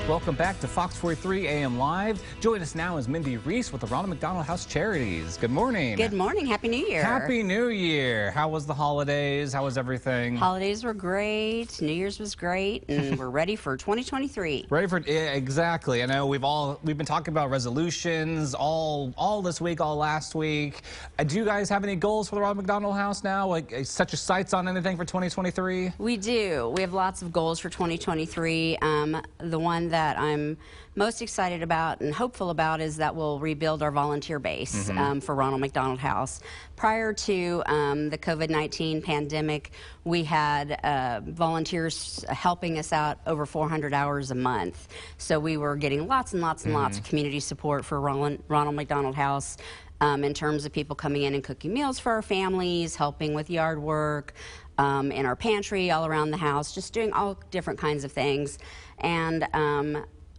Welcome back to Fox 43 AM Live. Join us now is Mindy Reese with the Ronald McDonald House Charities. Good morning. Good morning. Happy New Year. Happy New Year. How was the holidays? How was everything? Holidays were great. New Year's was great, and we're ready for 2023. Ready for exactly. I know we've been talking about resolutions all this week, all last week. Do you guys have any goals for the Ronald McDonald House now? Like set your sights on anything for 2023? We do. We have lots of goals for 2023. The one that I'm most excited about and hopeful about is that we'll rebuild our volunteer base for Ronald McDonald House. Prior to the COVID-19 pandemic, we had volunteers helping us out over 400 hours a month. So we were getting lots and lots and lots of community support for Ronald McDonald House in terms of people coming in and cooking meals for our families, helping with yard work, in our pantry, all around the house, just doing all different kinds of things. And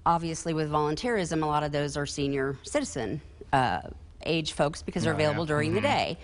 obviously with volunteerism, a lot of those are senior citizen age folks because they're available during the day.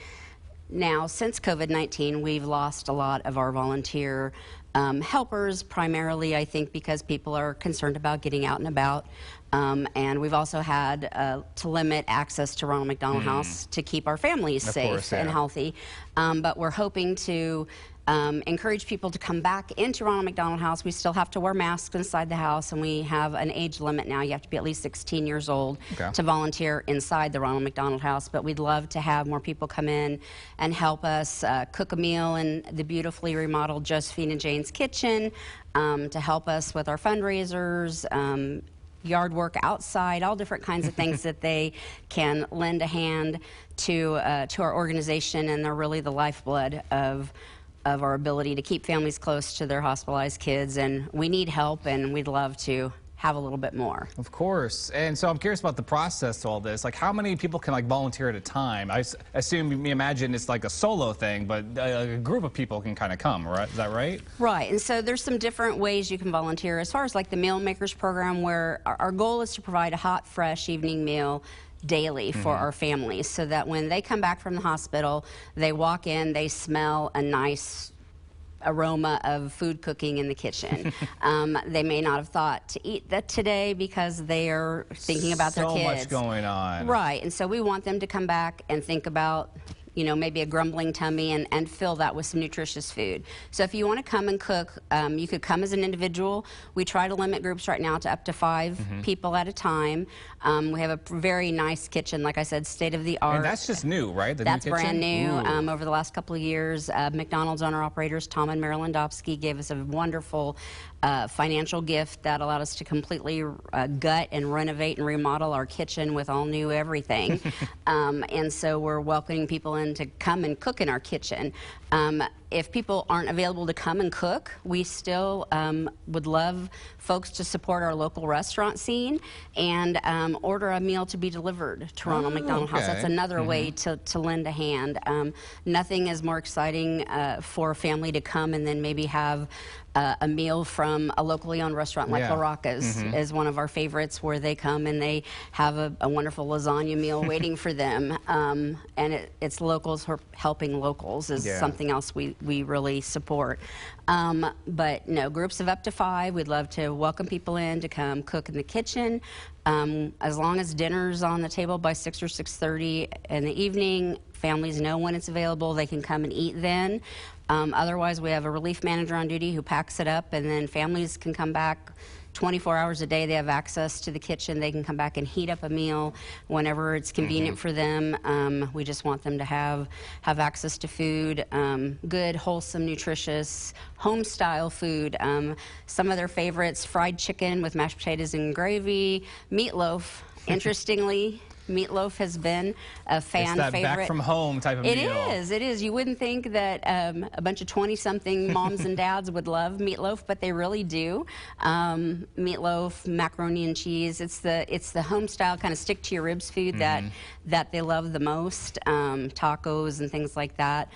Now, since COVID-19, we've lost a lot of our volunteer helpers, primarily, I think, because people are concerned about getting out and about. And we've also had to limit access to Ronald McDonald House to keep our families safe and healthy. But we're hoping to encourage people to come back into Ronald McDonald House. We still have to wear masks inside the house, and we have an age limit now. You have to be at least 16 years old to volunteer inside the Ronald McDonald House. But we'd love to have more people come in and help us cook a meal in the beautifully remodeled Josephine and Jane's kitchen, to help us with our fundraisers, yard work outside, all different kinds of things that they can lend a hand to our organization, and they're really the lifeblood of our ability to keep families close to their hospitalized kids. And we need help, and we'd love to have a little bit more. Of course. And so I'm curious about the process to all this. Like, how many people can volunteer at a time? I imagine it's like a solo thing, but a group of people can kind of come, right? Is that right? Right. And so there's some different ways you can volunteer. As far as like the Meal Makers program, where our goal is to provide a hot, fresh evening meal daily for our families, so that when they come back from the hospital, they walk in, they smell a nice aroma of food cooking in the kitchen. They may not have thought to eat that today because they are thinking about their kids. So much going on. Right, and so we want them to come back and think about, you know, maybe a grumbling tummy, and fill that with some nutritious food. So if you want to come and cook, you could come as an individual. We try to limit groups right now to up to 5 people at a time. We have a very nice kitchen, like I said, state-of-the-art. And that's just new, right? That's brand new. Over the last couple of years, McDonald's owner-operators Tom and Marilyn Dobsky gave us a wonderful financial gift that allowed us to completely gut and renovate and remodel our kitchen with all new everything. And so we're welcoming people in to come and cook in our kitchen. If people aren't available to come and cook, we still would love folks to support our local restaurant scene and order a meal to be delivered to Ronald McDonald House. That's another way to lend a hand. Nothing is more exciting for a family to come and then maybe have a meal from a locally owned restaurant like La Rocca's is one of our favorites, where they come and they have a wonderful lasagna meal waiting for them. And it's locals helping locals is something else we really support. But no, groups of up to 5. We'd love to welcome people in to come cook in the kitchen. As long as dinner's on the table by 6 or 6:30 in the evening, families know when it's available, they can come and eat then. Otherwise, we have a relief manager on duty who packs it up, and then families can come back 24 hours a day. They have access to the kitchen. They can come back and heat up a meal whenever it's convenient for them. We just want them to have access to food, good, wholesome, nutritious, home-style food. Some of their favorites: fried chicken with mashed potatoes and gravy, meatloaf. Interestingly, meatloaf has been a fan favorite. It's that back from home type of meal. It is. You wouldn't think that a bunch of 20-something moms and dads would love meatloaf, but they really do. Meatloaf, macaroni and cheese. It's the home style kind of stick to your ribs food that they love the most. Tacos and things like that.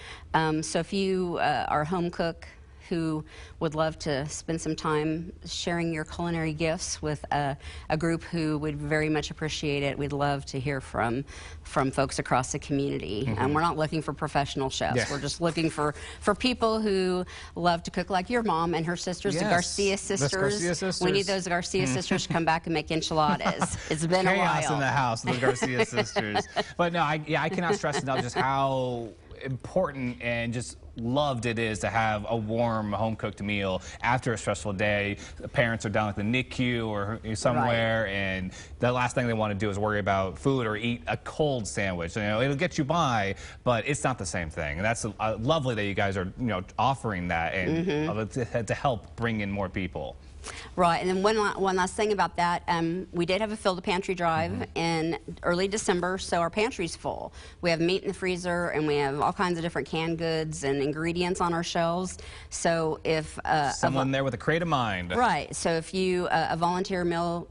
So if you are a home cook, who would love to spend some time sharing your culinary gifts with a group who would very much appreciate it, we'd love to hear from folks across the community. We're not looking for professional chefs. Yeah. We're just looking for people who love to cook, like your mom and her sisters, the Garcia sisters. Garcia sisters. We need those Garcia sisters to come back and make enchiladas. It's been a while. Chaos in the house, the Garcia sisters. But no, I cannot stress enough just how important and just loved it is to have a warm home-cooked meal after a stressful day. Parents are down at the NICU or somewhere, and the last thing they want to do is worry about food or eat a cold sandwich. You know, it'll get you by, but it's not the same thing. And that's lovely that you guys are, you know, offering that and to help bring in more people. Right, and then one last thing about that, we did have a fill the pantry drive in early December, so our pantry's full. We have meat in the freezer, and we have all kinds of different canned goods and ingredients on our shelves. So if someone there with a creative mind, right? So if you a volunteer meal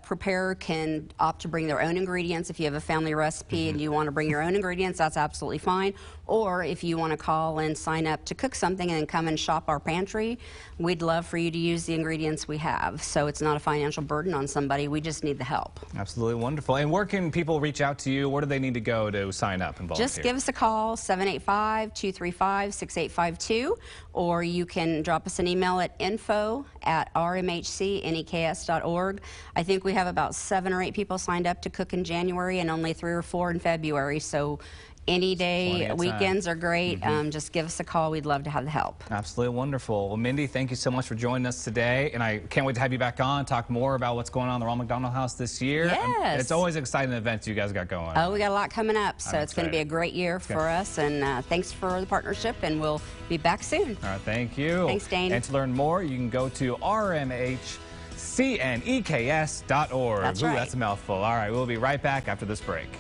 preparer can opt to bring their own ingredients. If you have a family recipe and you want to bring your own ingredients, that's absolutely fine. Or if you want to call and sign up to cook something and then come and shop our pantry, we'd love for you to use the ingredients we have. So it's not a financial burden on somebody. We just need the help. Absolutely wonderful. And where can people reach out to you? Where do they need to go to sign up and volunteer? Just give us a call, 785-235-6852, or you can drop us an email at info@rmhcneks.org. I think we have about 7 or 8 people signed up to cook in January and only 3 or 4 in February. So any day, weekends are great. Just give us a call. We'd love to have the help. Absolutely wonderful. Well, Mindy, thank you so much for joining us today. And I can't wait to have you back on, talk more about what's going on in the Ronald McDonald House this year. Yes. It's always exciting events you guys got going. Oh, we got a lot coming up. So it's going to be a great year for us. And thanks for the partnership. And we'll be back soon. All right, thank you. Thanks, Dane. And to learn more, you can go to rmhcneks.org. That's right. Ooh, that's a mouthful. All right, we'll be right back after this break.